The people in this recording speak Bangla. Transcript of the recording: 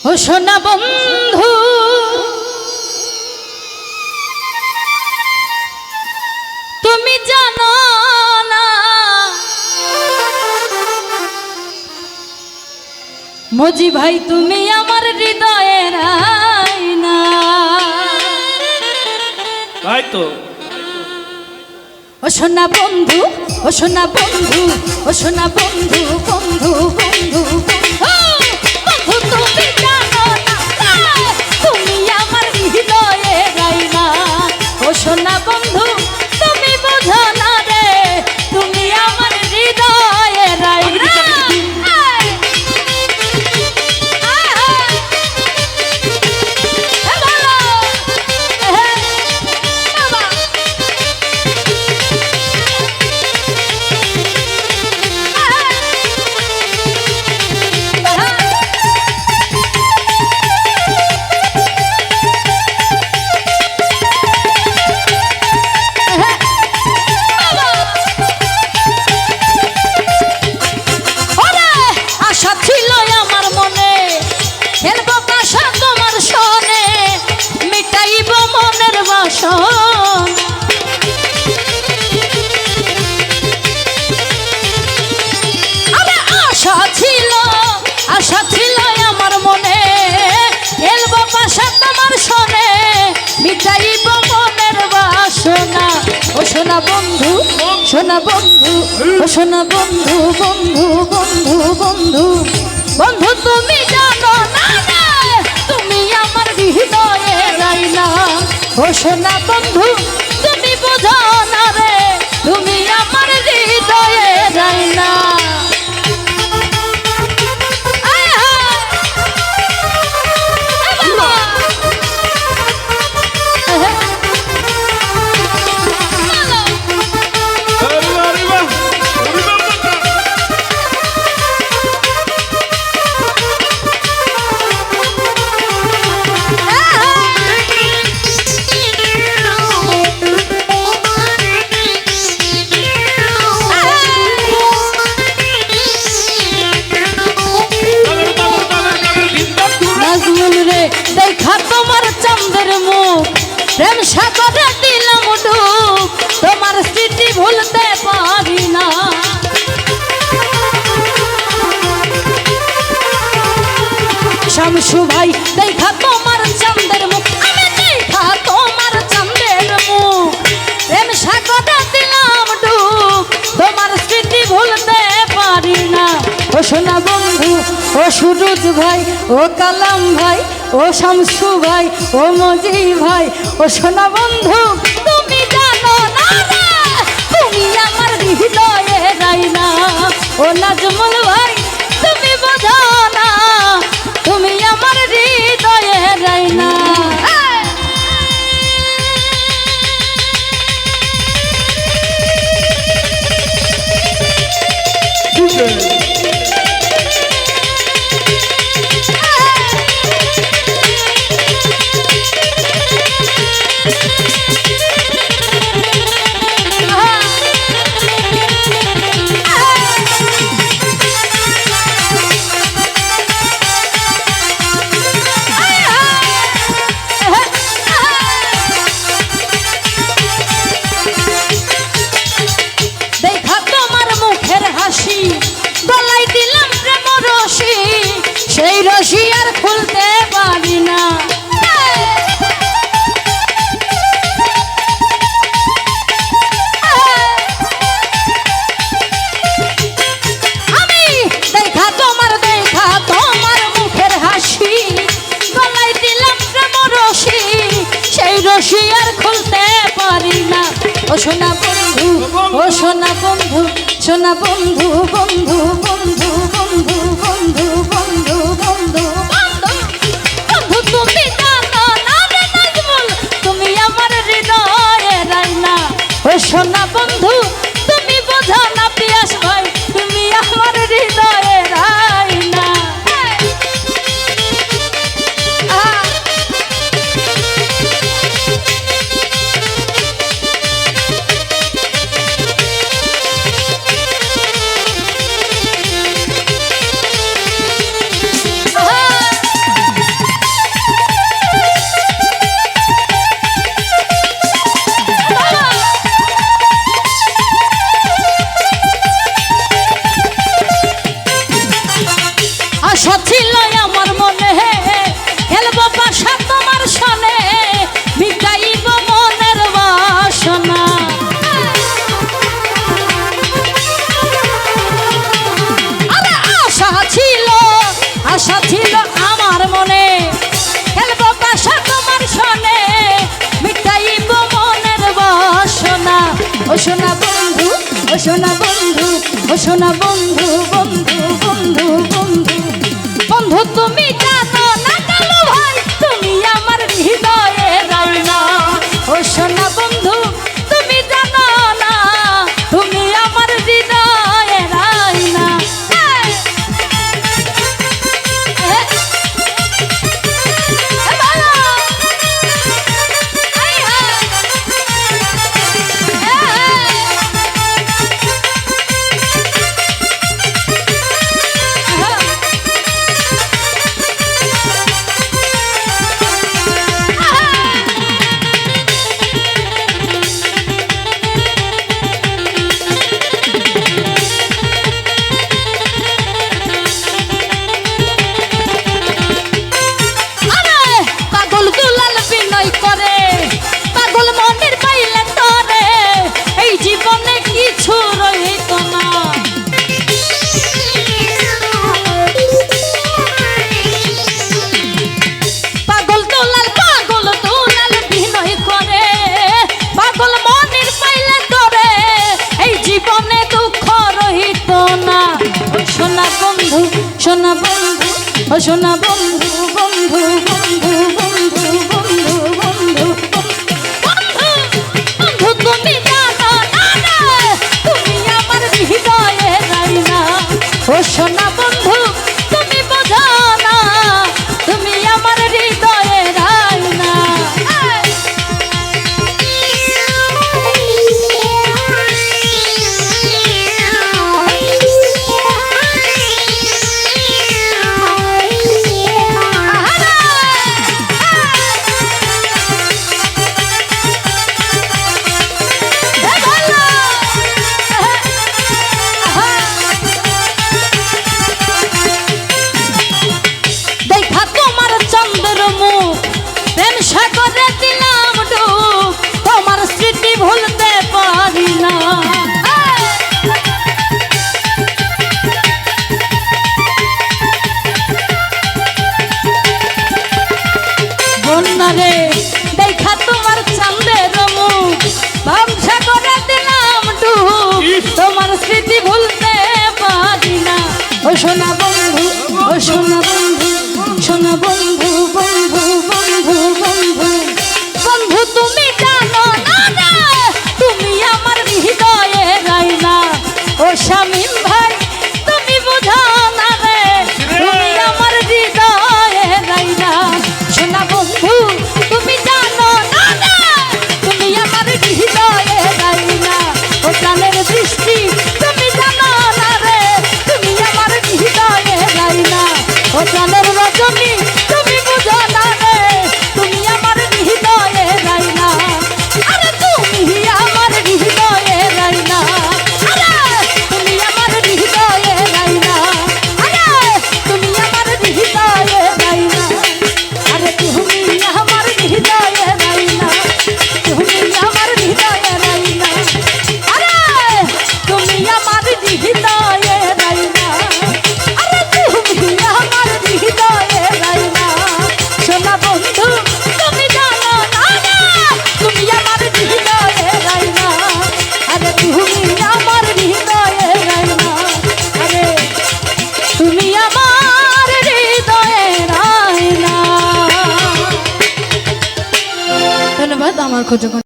ও সোনা বন্ধু তুমি জানো না মজি ভাই তুমি আমার হৃদয়ের আয়না তাই তো। ও সোনা বন্ধু ও সোনা বন্ধু ও সোনা বন্ধু বন্ধু বন্ধু বন্ধু তুমি জানো না তুমি আমার হৃদয়ের আয়না ও সোনা বন্ধু তুমি বোঝো না রে তুমি আমার হৃদয়ের আয়না সোনা বন্ধু সোনা বন্ধু ও সোনা বন্ধু বন্ধু বন্ধু বন্ধু বন্ধু তুমি জানো না তুমি আমার হৃদয়ের আয়না ও সোনা বন্ধু তুমি বোঝো না রে তুমি আমার হৃদয়ের আয়না দেখা তোমার চন্দ্রের মুখ প্রেম সাগরে দিলাম ডুব তোমার স্মৃতি ভুলতে পারি না শামসু ভাই দেখা তোমার চন্দ্রের মুখ আমি দেখা তোমার চন্দ্রের মুখ প্রেম সাগরে দিলাম ডুব তোমার স্মৃতি ভুলতে পারি না ও সোনা বন্ধু ও সুরজ ভাই ও কালাম ভাই ও শামসু ভাই ও মজি ভাই ও সোনা বন্ধু তুমি জানো না তুমি আমার হৃদয়ের আয়না ও নাজমুল ভাই তুমি বোঝো না তুমি আমার হৃদয়ের আয়না সেই রশি আর খুলতে পারি না আমি দেখা তোমার মুখের হাসি গলায় দিলাম প্রেম রশি সেই রশি আর খুলতে পারি না ও সোনা বন্ধু ও সোনা বন্ধু সোনা বন্ধু বন্ধু বন্ধু বন্ধু বন্ধু বন্ধু বন্ধু বন্ধু তুমি জানো না রে নাজমুল তুমি আমার হৃদয়ের আয়না ও সোনা বন্ধু তুমি বোঝো না পিয়াস ভাই তুমি আমার হৃদয়ের আয়না আশা ছিল আমার মনে খেলবো পাশা তোমার সনে মিটাইব মনের বাসনা আরে আশা ছিল আমার মনে খেলবো পাশা তোমার সনে মিটাইব মনের বাসনা ও সোনা বন্ধু ও সোনা বন্ধু ও সোনা বন্ধু বন্ধু বন্ধু বন্ধু বন্ধু তুমি জানো না কালু ভাই তুমি আমার হৃদয়ে রাইনা ও সোনা বন্ধু তুমি জানো না তুমি আমার হৃদয়ে রাইনা সোনা বন্ধু ও সোনা বন্ধু বন্ধু বন্ধু বন্ধু বন্ধু বন্ধু বন্ধু বন্ধু তুমি জানো না তুমি আমার হৃদয়ে রাইনা ও সোনা বন্ধু তুমি বোঝো না তুমি আমার হৃদয়ে রাইনা সাগরে দিলাম ডুব তোমার স্মৃতি ভুলতে পারি না বন্যারে দেখা তোমার চাঁদের মুখ সাগরে দিলাম ডুব তোমার স্মৃতি ভুলতে পারি না ও সোনা বন্ধু ও সোনা বন্ধু সোনা বন্ধু বন্ধু বন্ধু বন্ধু বন্ধু তুমি জানো না তুমি আমার হৃদয়ে রাইনা ও শামীম ভাই তুমি বুঝো না রে তুমি আমার হৃদয়ে রাইনা সোনা বন্ধু তুমি জানো না তুমি আমার হৃদয়ে রাইনা ও প্রাণের দৃষ্টি তুমি জানো না রে তুমি আমার হৃদয়ে রাইনা ও প্রাণের রজনী তুমি বুঝো না রে তুমি আমার হৃদয়ে রাইনা আরে তুমি আমার হৃদয়ে রাইনা আরে তুমি আমার হৃদয়ে রাইনা আরে তুমি আমার হৃদয়ে রাইনা আরে তুমি আমার হৃদয়ে রাইনা তুমি আমার হৃদয়ে রাইনা আরে তুমি আমার হৃদয়ে রাইনা আরে তুমি আমার হৃদয়ে রাইনা সোনা বন্ধু তুমি জানো না তুমি আমার হৃদয়ে রাইনা আরে তুমি আমার হৃদয়ে রাইনা আরে তুমি আমার হৃদয়ে রাইনা ধন্যবাদ আমার খোঁজ